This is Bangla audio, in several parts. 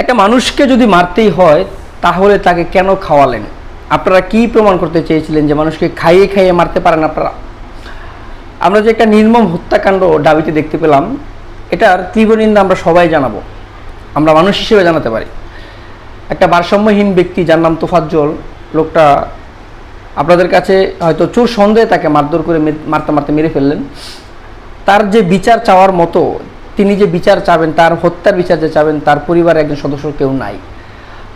একটা মানুষকে যদি মারতেই হয় তাহলে তাকে কেন খাওয়ালেন? আপনারা কি প্রমাণ করতে চেয়েছিলেন যে মানুষকে খাইয়ে খাইয়ে মারতে পারেন আপনারা? আমরা যে একটা নির্মম হত্যাকাণ্ড দাবিতে দেখতে পেলাম, এটার তীব্র নিন্দা আমরা সবাই জানাবো, আমরা মানুষ হিসেবে জানাতে পারি। একটা ভারসাম্যহীন ব্যক্তি যার নাম তোফাজ্জল, লোকটা আপনাদের কাছে হয়তো চোর সন্দেহে তাকে মারধর করে মারতে মারতে মেরে ফেললেন। তার যে বিচার চাওয়ার মতো, তিনি যে বিচার চাবেন, তার হত্যার বিচার যে চাবেন, তার পরিবারের একজন সদস্য কেউ নাই।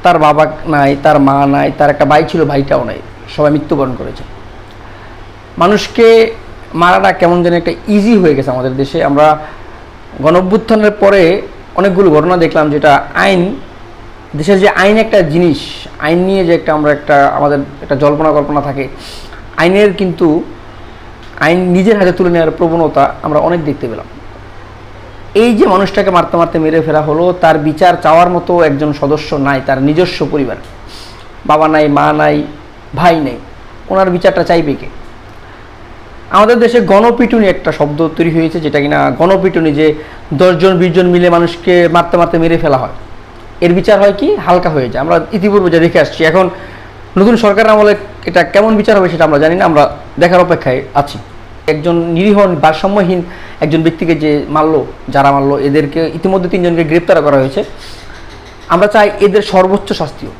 তার বাবা নাই, তার মা নাই, তার একটা ভাই ছিল, ভাইটাও নাই, সবাই মৃত্যুবরণ করেছে। মানুষকে মারাটা কেমন যেন একটা ইজি হয়ে গেছে আমাদের দেশে। আমরা গণঅভ্যুত্থানের পরে অনেকগুলো ঘটনা দেখলাম, যেটা আইন, দেশের যে আইন একটা জিনিস, আইন নিয়ে যে আমাদের একটা জল্পনা কল্পনা থাকে, আইনের কিন্তু আইন নিজের হাতে তুলে নেওয়ার প্রবণতা আমরা অনেক দেখতে পেলাম। এই যে মানুষটাকে মারতে মারতে মেরে ফেলা হলো, তার বিচার চাওয়ার মতো একজন সদস্য নাই, তার নিজস্ব পরিবার, বাবা নাই, মা নাই, ভাই নেই, ওনার বিচারটা চাইবে কে? আমাদের দেশে গণপিটুনি একটা শব্দ তৈরি হয়েছে, যেটা কিনা গণপিটুনি, যে 10 জন 20 জন মিলে মানুষকে মারতে মারতে মেরে ফেলা হয়। এর বিচার হয় কি? হালকা হয়ে যায়। আমরা ইতিপূর্বে যা দেখে আসছি, এখন নতুন সরকার আমলে এটা কেমন বিচার হবে সেটা আমরা জানি না, আমরা দেখার অপেক্ষায় আছি। একজন নিরীহ ভারসাম্যহীন একজন ব্যক্তিকে যে মারলো, এদেরকে ইতিমধ্যে 3 জনকে গ্রেপ্তার করা হয়েছে। আমরা চাই এদের সর্বোচ্চ শাস্তিও।